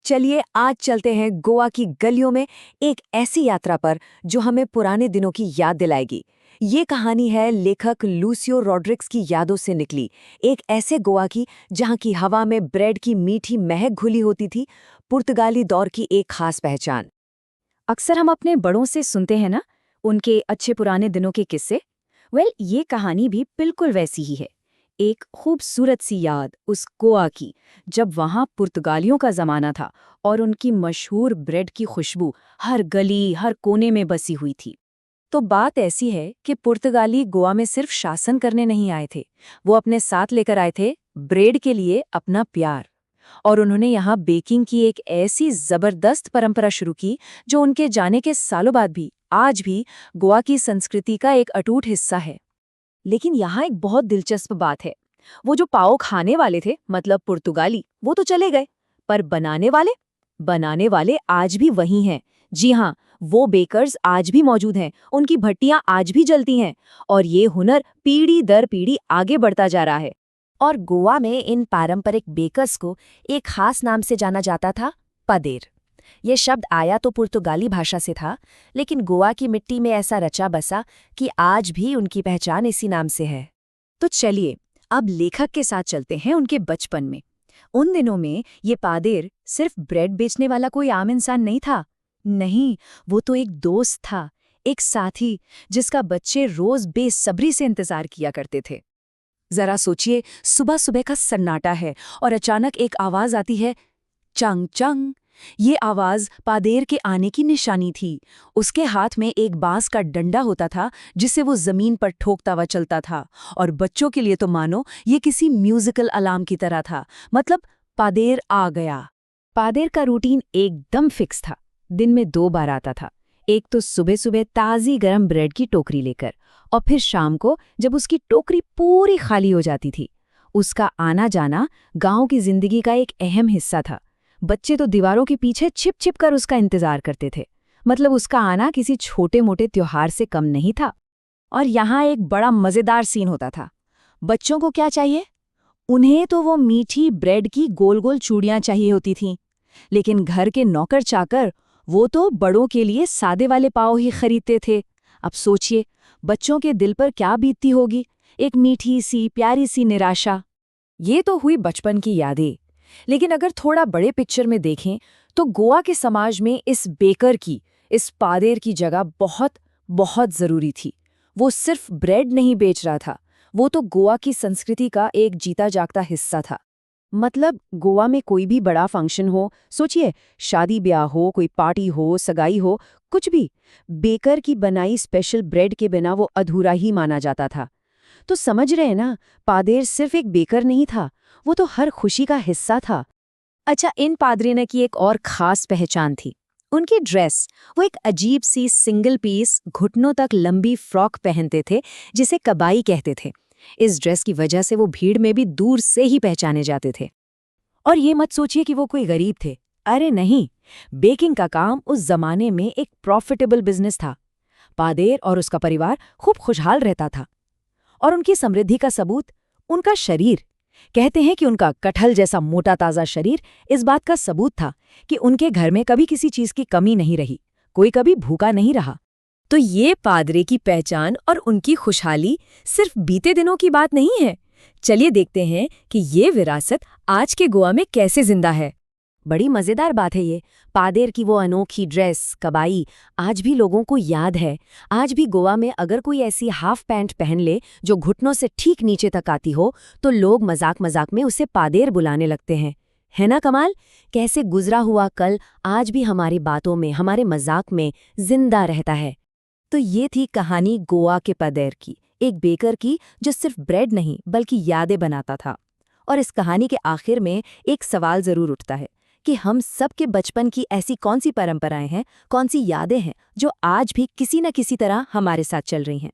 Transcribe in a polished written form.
चलिए आज चलते हैं गोवा की गलियों में एक ऐसी यात्रा पर जो हमें पुराने दिनों की याद दिलाएगी। ये कहानी है लेखक लूसियो रॉड्रिग्स की यादों से निकली, एक ऐसे गोवा की जहाँ की हवा में ब्रेड की मीठी महक घुली होती थी, पुर्तगाली दौर की एक खास पहचान। अक्सर हम अपने बड़ों से सुनते हैं ना, उनके अच्छे पुराने दिनों के किस्से। ये कहानी भी बिल्कुल वैसी ही है। एक खूबसूरत सी याद उस गोवा की, जब वहाँ पुर्तगालियों का ज़माना था और उनकी मशहूर ब्रेड की खुशबू हर गली हर कोने में बसी हुई थी। तो बात ऐसी है कि पुर्तगाली गोवा में सिर्फ शासन करने नहीं आए थे, वो अपने साथ लेकर आए थे ब्रेड के लिए अपना प्यार। और उन्होंने यहाँ बेकिंग की एक ऐसी जबरदस्त परंपरा शुरू की जो उनके जाने के सालों बाद भी आज भी गोवा की संस्कृति का एक अटूट हिस्सा है। लेकिन यहाँ एक बहुत दिलचस्प बात है, वो जो पाव खाने वाले थे मतलब पुर्तगाली, वो तो चले गए, पर बनाने वाले आज भी वही हैं। जी हाँ, वो बेकर्स आज भी मौजूद हैं, उनकी भट्टियां आज भी जलती हैं और ये हुनर पीढ़ी दर पीढ़ी आगे बढ़ता जा रहा है। और गोवा में इन पारंपरिक बेकर्स को एक खास नाम से जाना जाता था, पादेर। ये शब्द आया तो पुर्तगाली भाषा से था, लेकिन गोवा की मिट्टी में ऐसा रचा बसा कि आज भी उनकी पहचान इसी नाम से है। तो चलिए अब लेखक के साथ चलते हैं उनके बचपन में। उन दिनों में ये पादेर सिर्फ ब्रेड बेचने वाला कोई आम इंसान नहीं था। नहीं, वो तो एक दोस्त था, एक साथी, जिसका बच्चे रोज बेसब्री से इंतजार किया करते थे। जरा सोचिए, सुबह सुबह का सन्नाटा है और अचानक एक आवाज आती है, चंग चंग। ये आवाज पादेर के आने की निशानी थी। उसके हाथ में एक बांस का डंडा होता था जिसे वो जमीन पर ठोकता हुआ चलता था, और बच्चों के लिए तो मानो ये किसी म्यूजिकल अलार्म की तरह था। मतलब पादेर आ गया। पादेर का रूटीन एकदम फिक्स था। दिन में 2 बार आता था, एक तो सुबह सुबह ताज़ी गरम ब्रेड की टोकरी लेकर, और फिर शाम को जब उसकी टोकरी पूरी खाली हो जाती थी। उसका आना जाना गांव की जिंदगी का एक अहम हिस्सा था। बच्चे तो दीवारों के पीछे छिप छिप कर उसका इंतजार करते थे। मतलब उसका आना किसी छोटे मोटे त्योहार से कम नहीं था। और यहाँ एक बड़ा मज़ेदार सीन होता था। बच्चों को क्या चाहिए? उन्हें तो वो मीठी ब्रेड की गोल गोल चूड़ियाँ चाहिए होती थीं। लेकिन घर के नौकर चाकर वो तो बड़ों के लिए सादे वाले पाव ही खरीदते थे। अब सोचिए, बच्चों के दिल पर क्या बीतती होगी, एक मीठी सी प्यारी सी निराशा। ये तो हुई बचपन की यादें। लेकिन अगर थोड़ा बड़े पिक्चर में देखें तो गोवा के समाज में इस बेकर की, इस पादेर की जगह बहुत बहुत ज़रूरी थी। वो सिर्फ ब्रेड नहीं बेच रहा था, वो तो गोवा की संस्कृति का एक जीता जागता हिस्सा था। मतलब गोवा में कोई भी बड़ा फंक्शन हो, सोचिए शादी ब्याह हो, कोई पार्टी हो, सगाई हो, कुछ भी, बेकर की बनाई स्पेशल ब्रेड के बिना वो अधूरा ही माना जाता था। तो समझ रहे हैं ना, पादेर सिर्फ एक बेकर नहीं था, वो तो हर खुशी का हिस्सा था। अच्छा, इन पादरीने की एक और खास पहचान थी, उनकी ड्रेस। वो एक अजीब सी सिंगल पीस घुटनों तक लंबी फ्रॉक पहनते थे जिसे कबाई कहते थे। इस ड्रेस की वजह से वो भीड़ में भी दूर से ही पहचाने जाते थे। और ये मत सोचिए कि वो कोई गरीब थे, अरे नहीं, बेकिंग का काम उस जमाने में एक प्रॉफिटेबल बिजनेस था। पादेर और उसका परिवार खूब खुशहाल रहता था। और उनकी समृद्धि का सबूत उनका शरीर। कहते हैं कि उनका कटहल जैसा मोटा ताज़ा शरीर इस बात का सबूत था कि उनके घर में कभी किसी चीज़ की कमी नहीं रही, कोई कभी भूखा नहीं रहा। तो ये पादरे की पहचान और उनकी खुशहाली सिर्फ बीते दिनों की बात नहीं है। चलिए देखते हैं कि ये विरासत आज के गोवा में कैसे जिंदा है। बड़ी मज़ेदार बात है ये। पादेर की वो अनोखी ड्रेस, कबाई, आज भी लोगों को याद है। आज भी गोवा में अगर कोई ऐसी हाफ पैंट पहन ले जो घुटनों से ठीक नीचे तक आती हो, तो लोग मजाक मजाक में उसे पादेर बुलाने लगते हैं। है ना कमाल? कैसे गुजरा हुआ कल आज भी हमारी बातों में, हमारे मजाक में जिंदा रहता है। तो ये थी कहानी गोवा के पादेर की, एक बेकर की जो सिर्फ ब्रेड नहीं बल्कि यादें बनाता था। और इस कहानी के आखिर में एक सवाल जरूर उठता है कि हम सब के बचपन की ऐसी कौन सी परंपराएं हैं, कौन सी यादें हैं जो आज भी किसी न किसी तरह हमारे साथ चल रही हैं।